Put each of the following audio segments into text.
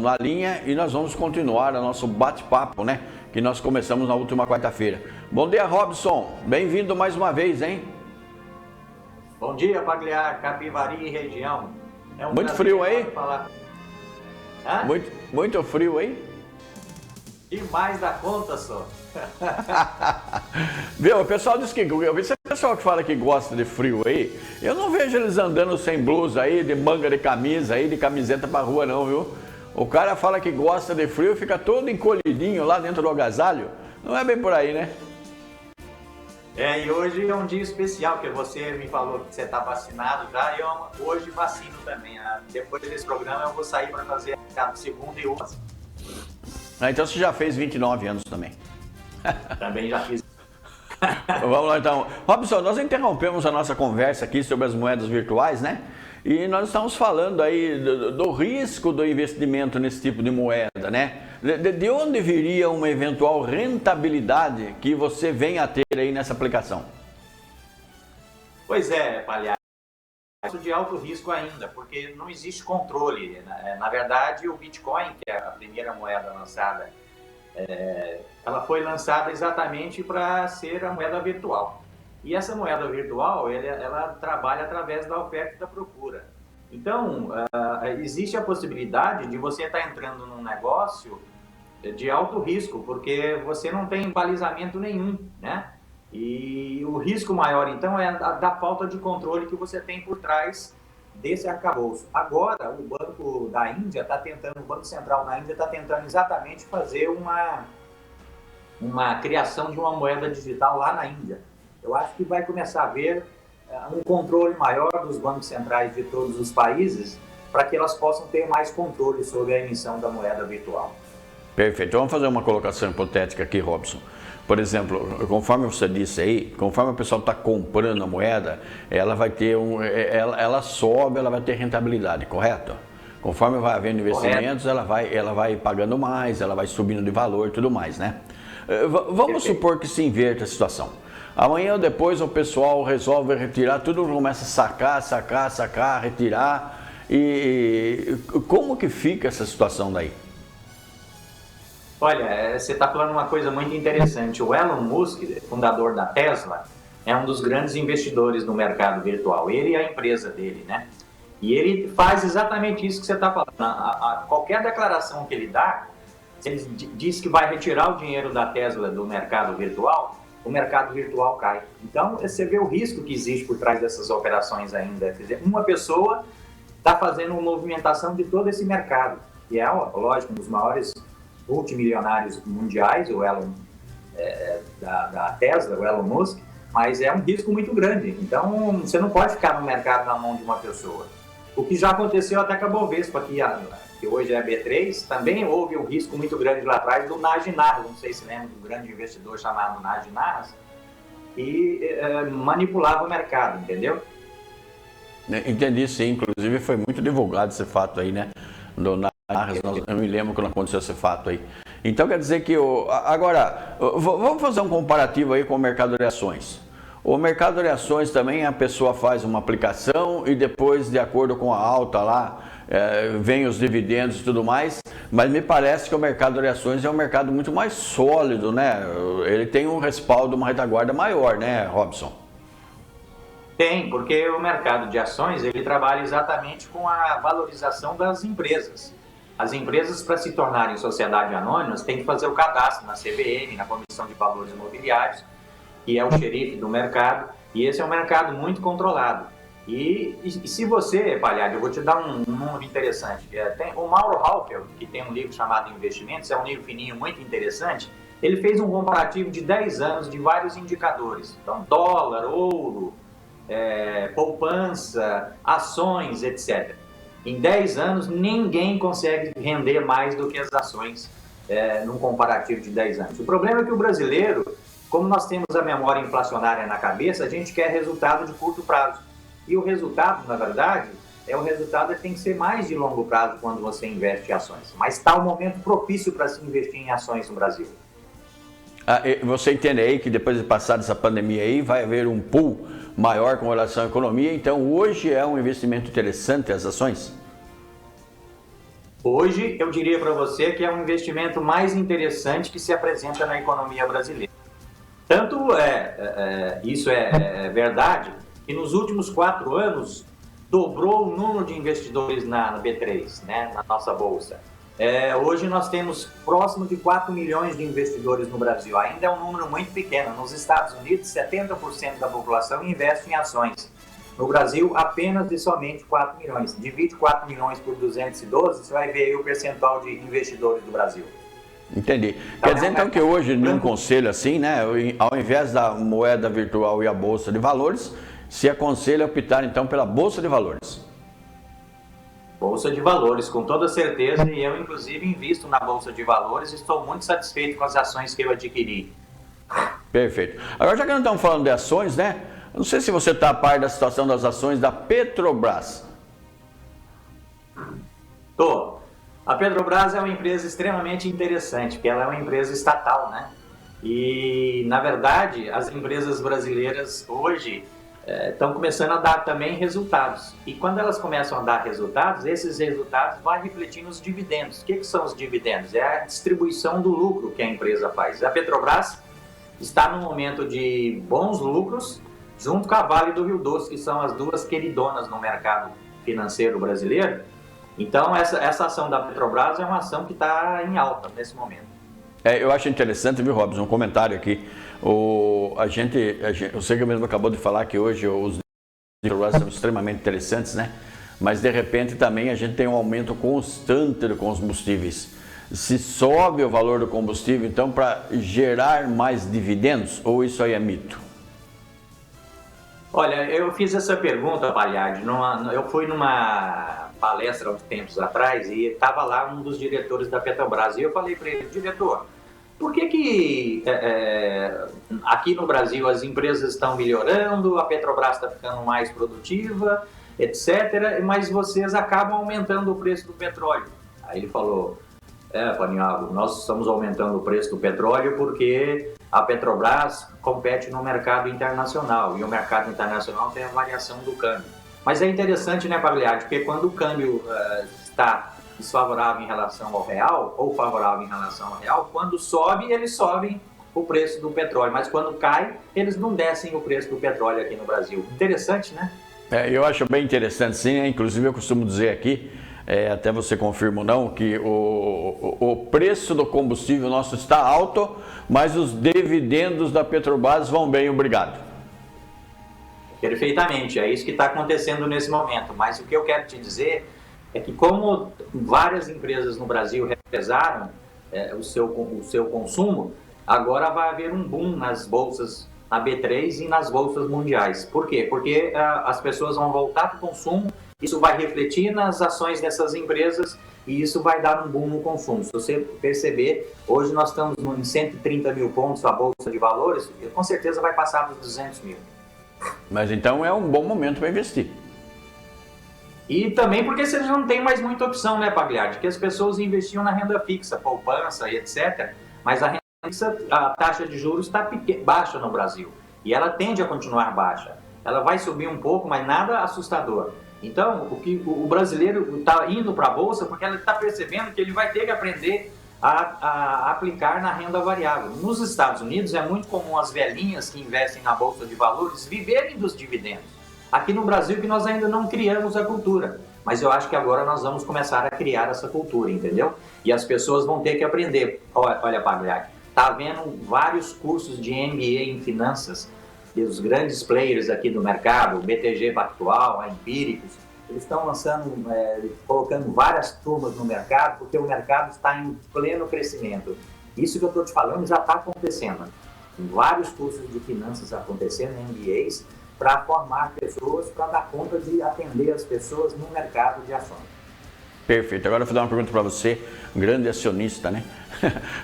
na linha e nós vamos continuar o nosso bate-papo, né? Que nós começamos na última quarta-feira. Bom dia, Robson. Bem-vindo mais uma vez, hein? Bom dia, Pagliar, Capivari e região. Muito frio aí? Falar. Muito frio aí? Demais da conta, só. Viu, o pessoal diz que... Eu vi esse pessoal que fala que gosta de frio aí. Eu não vejo eles andando sem blusa aí, de manga de camisa aí, de camiseta pra rua não, viu? O cara fala que gosta de frio e fica todo encolhidinho lá dentro do agasalho. Não é bem por aí, né? E hoje é um dia especial, porque você me falou que você está vacinado já, e eu hoje vacino também. Depois desse programa eu vou sair para fazer a segunda e última. Então você já fez 29 anos também. Também já fiz. Vamos lá então. Robson, nós interrompemos a nossa conversa aqui sobre as moedas virtuais, né? E nós estamos falando aí do risco do investimento nesse tipo de moeda, né? De onde viria uma eventual rentabilidade que você vem a ter aí nessa aplicação? Pois é, Palhaço, de alto risco ainda, porque não existe controle. Na verdade, o Bitcoin, que é a primeira moeda lançada, ela foi lançada exatamente para ser a moeda virtual. E essa moeda virtual, ela trabalha através da oferta e da procura. Então, existe a possibilidade de você estar entrando num negócio de alto risco, porque você não tem balizamento nenhum, né? E o risco maior, então, é da falta de controle que você tem por trás desse arcabouço. Agora, o Banco da Índia está tentando, o Banco Central da Índia está tentando exatamente fazer uma criação de uma moeda digital lá na Índia. Eu acho que vai começar a haver um controle maior dos bancos centrais de todos os países para que elas possam ter mais controle sobre a emissão da moeda virtual. Perfeito. Vamos fazer uma colocação hipotética aqui, Robson. Por exemplo, conforme você disse aí, conforme o pessoal está comprando a moeda, ela vai ter ela sobe, ela vai ter rentabilidade, correto? Conforme vai havendo investimentos, ela vai pagando mais, ela vai subindo de valor e tudo mais, né? Vamos supor que se inverta a situação. Amanhã ou depois o pessoal resolve retirar, tudo começa a sacar, retirar. E como que fica essa situação daí? Olha, você está falando uma coisa muito interessante. O Elon Musk, fundador da Tesla, é um dos grandes investidores no mercado virtual. Ele e a empresa dele, né? E ele faz exatamente isso que você está falando. Qualquer declaração que ele dá, se ele diz que vai retirar o dinheiro da Tesla do mercado virtual, o mercado virtual cai. Então, você vê o risco que existe por trás dessas operações ainda. Quer dizer, uma pessoa está fazendo uma movimentação de todo esse mercado. E é, lógico, um dos maiores multimilionários mundiais, o Elon, da Tesla, o Elon Musk, mas é um risco muito grande. Então, você não pode ficar no mercado na mão de uma pessoa. O que já aconteceu até com a Bovespa, que hoje é a B3, também houve um risco muito grande lá atrás do Nagy Narras, não sei se lembra do grande investidor chamado Nagy Narras, que manipulava o mercado, entendeu? Entendi, sim. Inclusive foi muito divulgado esse fato aí, né? Do Narras, eu me lembro quando aconteceu esse fato aí. Então quer dizer que... Agora, vamos fazer um comparativo aí com o mercado de ações. O mercado de ações também, a pessoa faz uma aplicação e depois, de acordo com a alta lá, vem os dividendos e tudo mais, mas me parece que o mercado de ações é um mercado muito mais sólido, né? Ele tem um respaldo, uma retaguarda maior, né, Robson? Tem, porque o mercado de ações, ele trabalha exatamente com a valorização das empresas. As empresas, para se tornarem sociedade anônimas, têm que fazer o cadastro na CVM, na Comissão de Valores Imobiliários, que é o xerife do mercado, e esse é um mercado muito controlado. E se você, Palhaço, eu vou te dar um número interessante. Tem o Mauro Halfeld, que tem um livro chamado Investimentos, é um livro fininho muito interessante. Ele fez um comparativo de 10 anos de vários indicadores. Então, dólar, ouro, poupança, ações, etc. Em 10 anos, ninguém consegue render mais do que as ações num comparativo de 10 anos. O problema é que o brasileiro, como nós temos a memória inflacionária na cabeça, a gente quer resultado de curto prazo. E o resultado, na verdade, o resultado tem que ser mais de longo prazo quando você investe em ações. Mas está o momento propício para se investir em ações no Brasil. Você entende aí que depois de passar essa pandemia aí, vai haver um pool maior com relação à economia, então hoje é um investimento interessante as ações? Hoje, eu diria para você que é um investimento mais interessante que se apresenta na economia brasileira. Tanto isso é verdade, que nos últimos 4 anos dobrou o número de investidores na B3, né, na nossa bolsa. Hoje nós temos próximo de 4 milhões de investidores no Brasil. Ainda é um número muito pequeno. Nos Estados Unidos, 70% da população investe em ações. No Brasil, apenas e somente 4 milhões. Divide 4 milhões por 212, você vai ver aí o percentual de investidores do Brasil. Entendi. Quer dizer então que hoje, num conselho assim, né, ao invés da moeda virtual e a bolsa de valores, se aconselha optar então pela bolsa de valores? Bolsa de valores, com toda certeza, e eu inclusive invisto na bolsa de valores e estou muito satisfeito com as ações que eu adquiri. Perfeito. Agora, já que nós estamos falando de ações, né? Não sei se você está a par da situação das ações da Petrobras. Tô. A Petrobras é uma empresa extremamente interessante, porque ela é uma empresa estatal, né? E, na verdade, as empresas brasileiras hoje estão começando a dar também resultados. E quando elas começam a dar resultados, esses resultados vão refletir nos dividendos. O que são os dividendos? É a distribuição do lucro que a empresa faz. A Petrobras está num momento de bons lucros, junto com a Vale do Rio Doce, que são as duas queridonas no mercado financeiro brasileiro. Então, essa ação da Petrobras é uma ação que está em alta nesse momento. Eu acho interessante, viu, Robson, um comentário aqui. Você que mesmo acabou de falar que hoje os Petrobras são extremamente interessantes, né? Mas, de repente, também a gente tem um aumento constante de combustíveis. Se sobe o valor do combustível, então, para gerar mais dividendos, ou isso aí é mito? Olha, eu fiz essa pergunta, Pagliardi, eu fui numa palestra há uns tempos atrás e estava lá um dos diretores da Petrobras e eu falei para ele, diretor, por que aqui no Brasil as empresas estão melhorando, a Petrobras está ficando mais produtiva, etc., mas vocês acabam aumentando o preço do petróleo? Aí ele falou, Paniagua, nós estamos aumentando o preço do petróleo porque a Petrobras compete no mercado internacional e o mercado internacional tem a variação do câmbio. Mas é interessante, né, Pagliardi, porque quando o câmbio está desfavorável em relação ao real ou favorável em relação ao real, quando sobe, eles sobem o preço do petróleo, mas quando cai, eles não descem o preço do petróleo aqui no Brasil. Interessante, né? Eu acho bem interessante, sim. Inclusive, eu costumo dizer aqui, até você confirma ou não, que o preço do combustível nosso está alto, mas os dividendos da Petrobras vão bem, obrigado. Perfeitamente, é isso que está acontecendo nesse momento. Mas o que eu quero te dizer é que como várias empresas no Brasil represaram o seu consumo, agora vai haver um boom nas bolsas, na B3 e nas bolsas mundiais. Por quê? Porque as pessoas vão voltar para o consumo, isso vai refletir nas ações dessas empresas e isso vai dar um boom no consumo. Se você perceber, hoje nós estamos em 130 mil pontos a Bolsa de Valores, e com certeza vai passar dos 200 mil. Mas então é um bom momento para investir. E também porque você não tem mais muita opção, né, Pagliardi? Porque as pessoas investiam na renda fixa, poupança e etc. Mas a renda fixa, a taxa de juros está baixa no Brasil. E ela tende a continuar baixa. Ela vai subir um pouco, mas nada assustador. Então, o brasileiro está indo para a Bolsa porque ele está percebendo que ele vai ter que aprender a aplicar na renda variável. Nos Estados Unidos é muito comum as velhinhas que investem na Bolsa de Valores viverem dos dividendos. Aqui no Brasil que nós ainda não criamos a cultura, mas eu acho que agora nós vamos começar a criar essa cultura, entendeu? E as pessoas vão ter que aprender. Olha, Pagliardi, está havendo vários cursos de MBA em finanças, dos grandes players aqui do mercado, o BTG Pactual, a Empíricos, eles estão lançando, colocando várias turmas no mercado, porque o mercado está em pleno crescimento. Isso que eu estou te falando já está acontecendo. Tem vários cursos de finanças acontecendo, MBAs, para formar pessoas, para dar conta de atender as pessoas no mercado de ações. Perfeito. Agora eu vou dar uma pergunta para você, um grande acionista, né?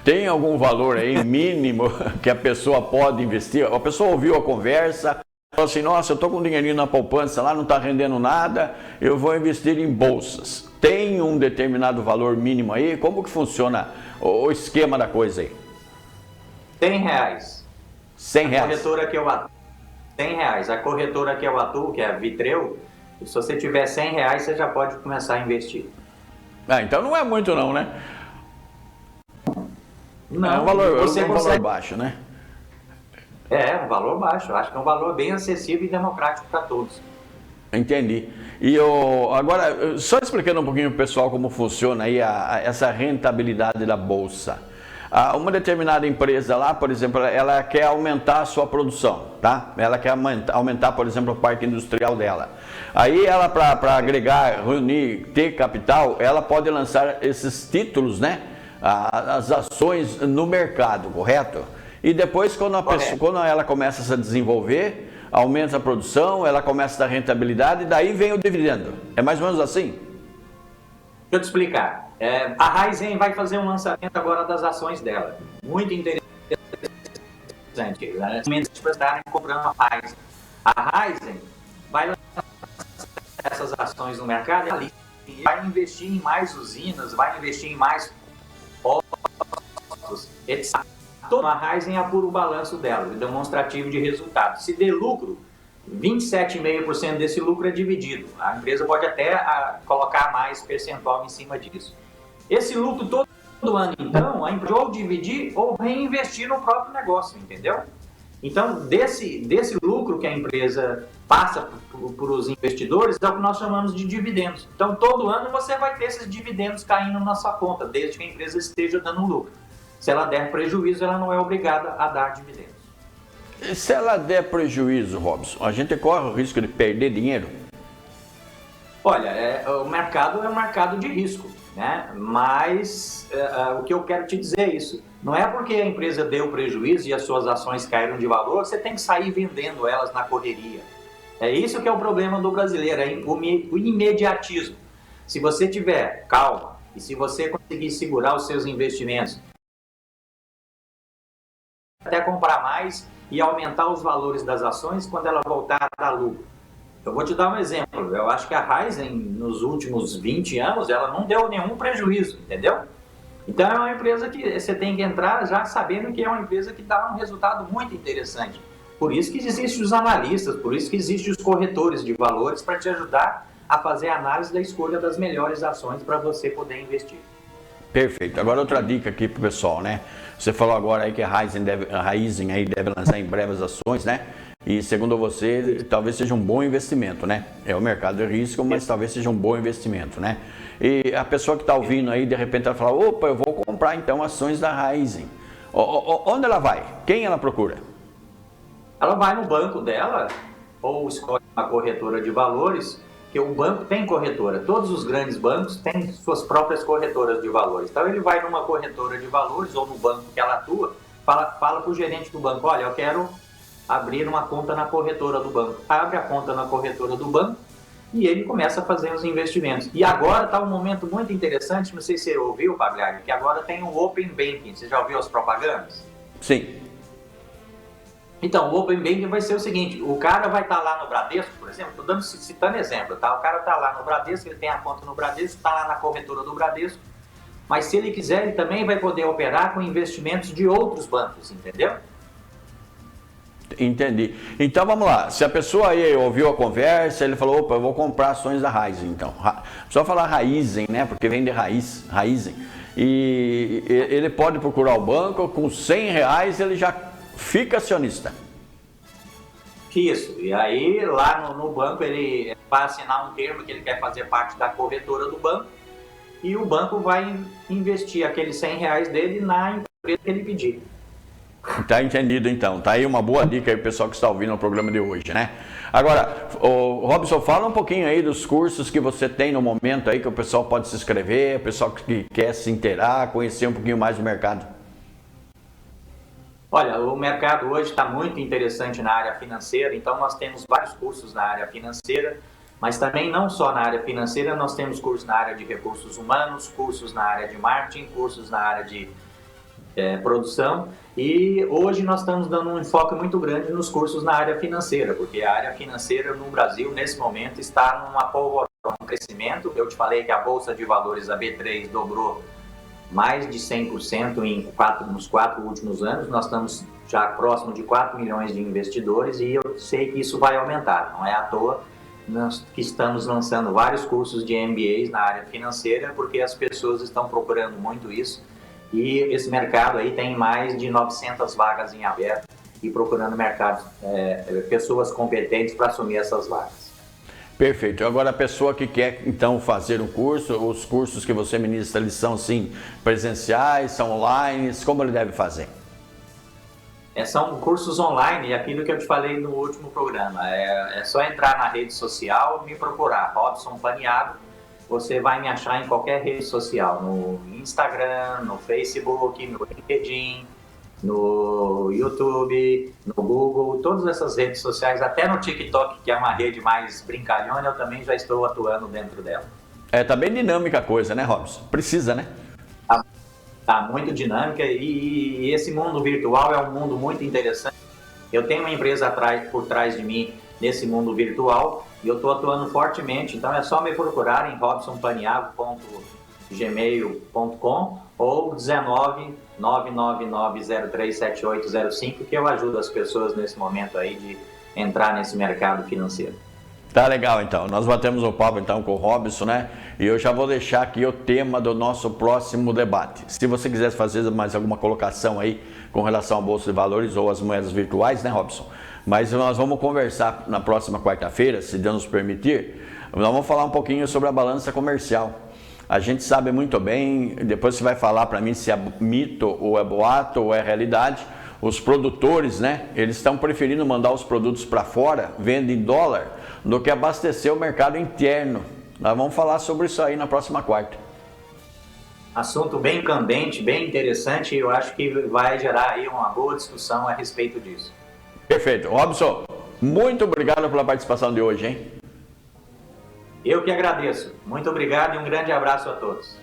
Tem algum valor aí mínimo que a pessoa pode investir? A pessoa ouviu a conversa, falou assim, nossa, eu estou com um dinheirinho na poupança lá, não está rendendo nada, eu vou investir em bolsas. Tem um determinado valor mínimo aí? Como que funciona o esquema da coisa aí? R$100. R$100? A corretora que eu atuo, R$100. A corretora que eu atuo, que é a Vitreu, se você tiver R$100, você já pode começar a investir. Ah, então não é muito não, né? Não, é um valor, você valor consegue... baixo, né? É um valor baixo. Eu acho que é um valor bem acessível e democrático para todos. Entendi. Agora, só explicando um pouquinho para o pessoal como funciona aí essa rentabilidade da Bolsa. Uma determinada empresa lá, por exemplo, ela quer aumentar a sua produção, tá? Ela quer aumentar, por exemplo, o parque industrial dela. Aí ela, para agregar, reunir, ter capital, ela pode lançar esses títulos, né? As ações no mercado, correto? E depois, quando ela começa a se desenvolver, aumenta a produção, ela começa a dar rentabilidade e daí vem o dividendo. É mais ou menos assim? Deixa eu te explicar. A Raizen vai fazer um lançamento agora das ações dela. Muito interessante. Para estarem comprando a Raizen. A Raizen vai lançar essas ações no mercado e vai investir em mais usinas, vai investir em mais postos, etc. A Raizen apura o balanço dela, o demonstrativo de resultado. Se der lucro, 27,5% desse lucro é dividido. A empresa pode até colocar mais percentual em cima disso. Esse lucro todo ano, então, a empresa ou dividir ou reinvestir no próprio negócio, entendeu? Então, desse lucro que a empresa passa para os investidores, é o que nós chamamos de dividendos. Então, todo ano você vai ter esses dividendos caindo na sua conta, desde que a empresa esteja dando lucro. Se ela der prejuízo, ela não é obrigada a dar dividendos. E se ela der prejuízo, Robson, a gente corre o risco de perder dinheiro? Olha, o mercado é um mercado de risco, né? Mas o que eu quero te dizer é isso. Não é porque a empresa deu prejuízo e as suas ações caíram de valor, você tem que sair vendendo elas na correria. É isso que é o problema do brasileiro, é o imediatismo. Se você tiver calma e se você conseguir segurar os seus investimentos, até comprar mais e aumentar os valores das ações quando ela voltar a dar lucro. Eu vou te dar um exemplo. Eu acho que a Raizen, nos últimos 20 anos, ela não deu nenhum prejuízo, entendeu? Então é uma empresa que você tem que entrar já sabendo que é uma empresa que dá um resultado muito interessante. Por isso que existem os analistas, por isso que existem os corretores de valores para te ajudar a fazer a análise da escolha das melhores ações para você poder investir. Perfeito. Agora outra dica aqui pro pessoal, né? Você falou agora aí que a Raizen aí deve lançar em breve as ações, né? E segundo você, talvez seja um bom investimento, né? É o mercado de risco, mas talvez seja um bom investimento, né? E a pessoa que está ouvindo aí, de repente ela fala, opa, eu vou comprar então ações da Raizen. Onde ela vai? Quem ela procura? Ela vai no banco dela ou escolhe uma corretora de valores, que o banco tem corretora. Todos os grandes bancos têm suas próprias corretoras de valores. Então ele vai numa corretora de valores ou no banco que ela atua, fala para o gerente do banco, olha, eu quero abrir uma conta na corretora do banco. Abre a conta na corretora do banco e ele começa a fazer os investimentos. E agora está um momento muito interessante, não sei se você ouviu, Pagliari, que agora tem o Open Banking. Você já ouviu as propagandas? Sim. Então, o Open Banking vai ser o seguinte, o cara vai estar lá no Bradesco, por exemplo, estou citando exemplo, tá? O cara está lá no Bradesco, ele tem a conta no Bradesco, está lá na corretora do Bradesco, mas se ele quiser, ele também vai poder operar com investimentos de outros bancos, entendeu? Entendi. Então vamos lá, se a pessoa aí ouviu a conversa, ele falou, opa, eu vou comprar ações da Raizen, então. Só falar Raizen, né, porque vem de raiz, Raizen. E ele pode procurar o banco, com R$100 ele já fica acionista. Isso, e aí lá no banco ele vai assinar um termo que ele quer fazer parte da corretora do banco e o banco vai investir aqueles R$100 dele na empresa que ele pedir. Tá entendido então, tá aí uma boa dica aí pro pessoal que está ouvindo o programa de hoje, né? Agora, Robson, fala um pouquinho aí dos cursos que você tem no momento aí que o pessoal pode se inscrever, o pessoal que quer se inteirar, conhecer um pouquinho mais do mercado. Olha, o mercado hoje está muito interessante na área financeira, então nós temos vários cursos na área financeira, mas também não só na área financeira, nós temos cursos na área de recursos humanos, cursos na área de marketing, cursos na área de produção, e hoje nós estamos dando um enfoque muito grande nos cursos na área financeira, porque a área financeira no Brasil, nesse momento, está numa polvorosa, um crescimento. Eu te falei que a Bolsa de Valores, a B3, dobrou mais de 100% nos 4 últimos anos. Nós estamos já próximo de 4 milhões de investidores e eu sei que isso vai aumentar, não é à toa. nós que estamos lançando vários cursos de MBAs na área financeira, porque as pessoas estão procurando muito isso. E esse mercado aí tem mais de 900 vagas em aberto e procurando pessoas competentes para assumir essas vagas. Perfeito. Agora a pessoa que quer então fazer um curso, os cursos que você ministra, eles são sim presenciais, são online, como ele deve fazer? São cursos online, aquilo que eu te falei no último programa. É só entrar na rede social e me procurar, Robson Paniagua. Você vai me achar em qualquer rede social, no Instagram, no Facebook, no LinkedIn, no YouTube, no Google, todas essas redes sociais, até no TikTok, que é uma rede mais brincalhona, eu também já estou atuando dentro dela. Tá bem dinâmica a coisa, né, Robson? Precisa, né? Tá muito dinâmica e esse mundo virtual é um mundo muito interessante. Eu tenho uma empresa por trás de mim nesse mundo virtual e eu estou atuando fortemente, então é só me procurar em robsonpaniagua.gmail.com ou 19999037805 que eu ajudo as pessoas nesse momento aí de entrar nesse mercado financeiro. Tá legal, então. Nós batemos o papo então com o Robson, né? E eu já vou deixar aqui o tema do nosso próximo debate. Se você quiser fazer mais alguma colocação aí com relação à Bolsa de Valores ou às moedas virtuais, né, Robson? Mas nós vamos conversar na próxima quarta-feira, se Deus nos permitir. Nós vamos falar um pouquinho sobre a balança comercial. A gente sabe muito bem, depois você vai falar para mim se é mito ou é boato ou é realidade. Os produtores, né, eles estão preferindo mandar os produtos para fora, venda em dólar, do que abastecer o mercado interno. Nós vamos falar sobre isso aí na próxima quarta. Assunto bem candente, bem interessante, e eu acho que vai gerar aí uma boa discussão a respeito disso. Perfeito. Robson, muito obrigado pela participação de hoje, hein? Eu que agradeço. Muito obrigado e um grande abraço a todos.